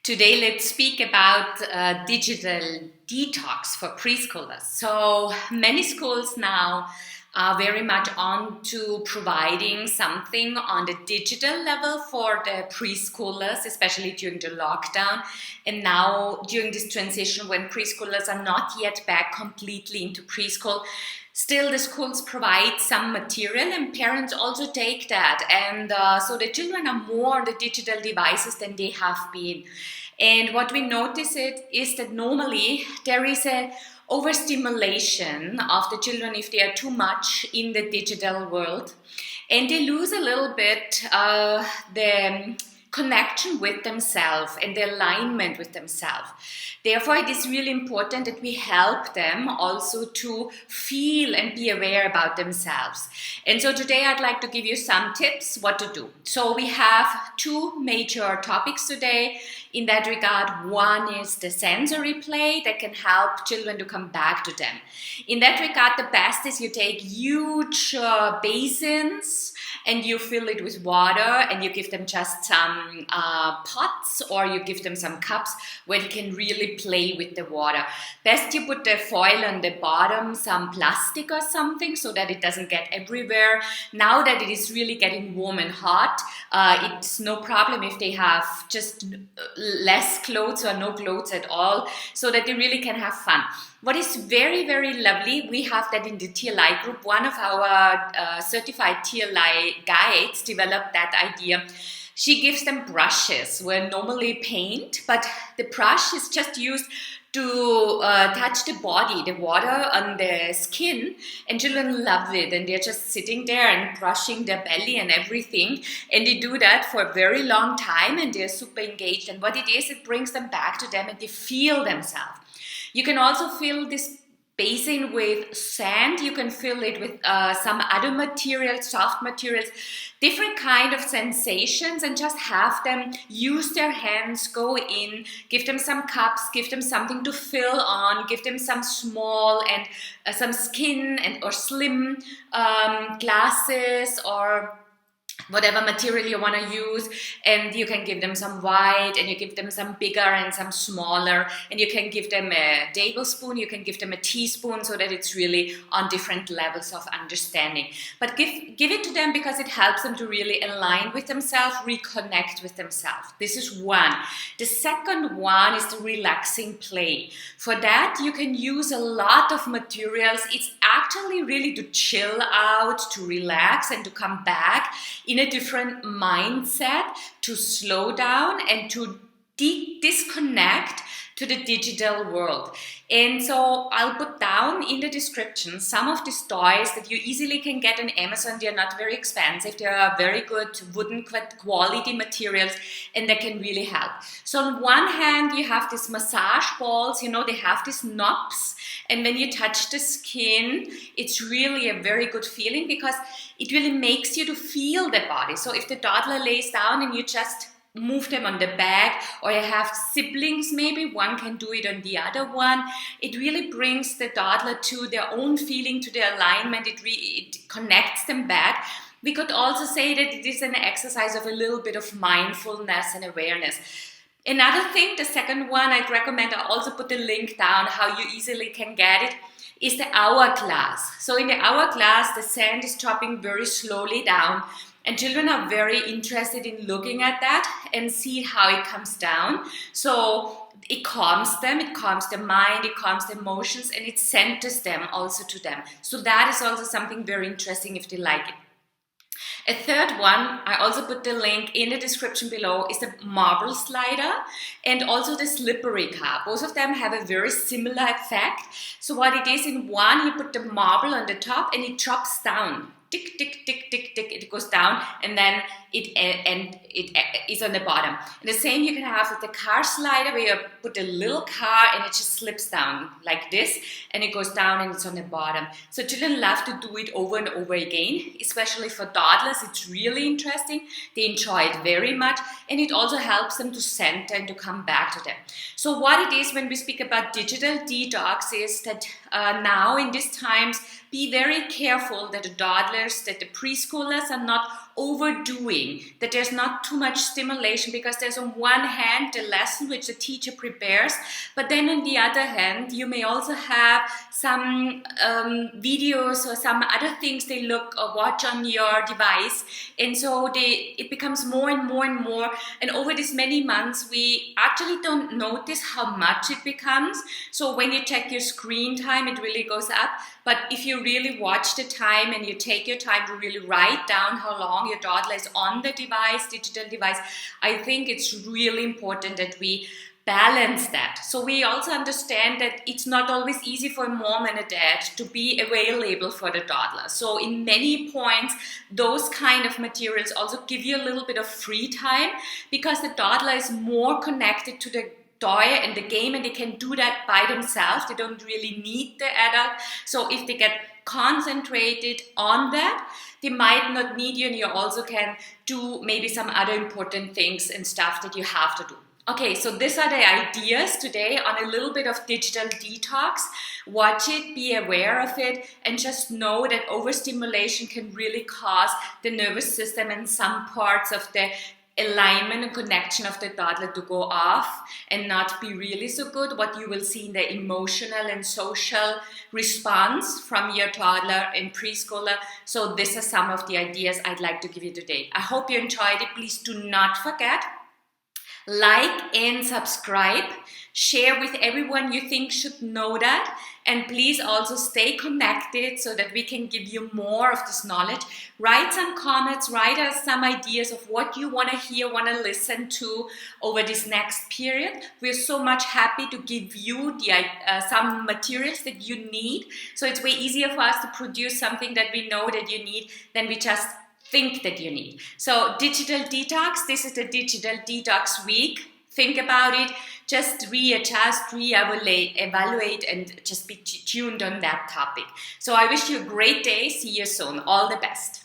Today, let's speak about digital detox for preschoolers. So many schools now are very much on to providing something on the digital level for the preschoolers, especially during the lockdown. And now during this transition when preschoolers are not yet back completely into preschool, still the schools provide some material and parents also take that. And so the children are more on the digital devices than they have been. And what we notice is that normally there is a overstimulation of the children if they are too much in the digital world, and they lose a little bit the connection with themselves and the alignment with themselves. Therefore, it is really important that we help them also to feel and be aware about themselves. And so today I'd like to give you some tips what to do. So we have two major topics today in that regard. One is the sensory play that can help children to come back to them. In that regard, the best is you take huge basins and you fill it with water and you give them just some pots, or you give them some cups where they can really play with the water. Best you put the foil on the bottom, some plastic or something, so that it doesn't get everywhere. Now that it is really getting warm and hot, it's no problem if they have just less clothes or no clothes at all, so that they really can have fun. What is very, very lovely, we have that in the TLI group. One of our certified TLI guides developed that idea. She gives them brushes where normally paint, but the brush is just used to touch the body, the water on the skin, and children love it, and they're just sitting there and brushing their belly and everything, and they do that for a very long time and they're super engaged. And what it is, it brings them back to them and they feel themselves. You can also fill this basin with sand. You can fill it with some other materials, soft materials, different kind of sensations, and just have them use their hands, go in, give them some cups, give them something to fill on, give them some small and some skin and or slim glasses or whatever material you want to use, and you can give them some white, and you give them some bigger and some smaller, and you can give them a tablespoon, you can give them a teaspoon, so that it's really on different levels of understanding. But give it to them because it helps them to really align with themselves, reconnect with themselves. This is one. The second one is the relaxing play. For that, you can use a lot of materials. It's actually really to chill out, to relax, and to come back in a different mindset, to slow down and to disconnect to the digital world. And so I'll put down in the description some of these toys that you easily can get on Amazon. They're not very expensive. They are very good wooden quality materials, and they can really help. So on one hand, you have these massage balls, they have these knobs, and when you touch the skin, it's really a very good feeling because it really makes you to feel the body. So if the toddler lays down and you just move them on the back, or you have siblings, maybe one can do it on the other one, it really brings the toddler to their own feeling, to their alignment. It connects them back. We could also say that it is an exercise of a little bit of mindfulness and awareness. Another thing, the second one I'd recommend, I also put the link down how you easily can get it, is the Hourglass. So in the Hourglass, the sand is dropping very slowly down, and children are very interested in looking at that and see how it comes down. So it calms them, it calms their mind, it calms their emotions, and it centers them also to them. So that is also something very interesting if they like it. A third one, I also put the link in the description below, is the marble slider and also the slippery car. Both of them have a very similar effect. So what it is, in one, you put the marble on the top and it drops down. Tick, tick, tick, tick, tick, it goes down, and then it is on the bottom. And the same you can have with the car slider, where you put a little car and it just slips down like this, and it goes down and it's on the bottom. So children love to do it over and over again, especially for toddlers. It's really interesting. They enjoy it very much, and it also helps them to center and to come back to them. So what it is when we speak about digital detox is that now in these times, be very careful that the toddlers, that the preschoolers are not overdoing, that there's not too much stimulation, because there's on one hand the lesson which the teacher prepares, but then on the other hand you may also have some videos or some other things they look or watch on your device, and so it becomes more and more and more, and over these many months we actually don't notice how much it becomes. So when you check your screen time, it really goes up, but if you really watch the time and you take your time to really write down how long your toddler is on the device, digital device, I think it's really important that we balance that. So we also understand that it's not always easy for a mom and a dad to be available for the toddler. So in many points, those kind of materials also give you a little bit of free time, because the toddler is more connected to the toy and the game, and they can do that by themselves. They don't really need the adult. So if they get concentrated on that, they might not need you, and you also can do maybe some other important things and stuff that you have to do. Okay, so these are the ideas today on a little bit of digital detox. Watch it, be aware of it, and just know that overstimulation can really cause the nervous system and some parts of the alignment and connection of the toddler to go off and not be really so good. What you will see in the emotional and social response from your toddler and preschooler. So these are some of the ideas I'd like to give you today. I hope you enjoyed it. Please do not forget, like and subscribe, share with everyone you think should know that, and please also stay connected so that we can give you more of this knowledge. Write some comments, write us some ideas of what you want to hear, want to listen to over this next period. We're so much happy to give you some materials that you need. So it's way easier for us to produce something that we know that you need than we just think that you need. So digital detox, this is the digital detox week. Think about it, just readjust, evaluate, and just be tuned on that topic. So I wish you a great day. See you soon. All the best.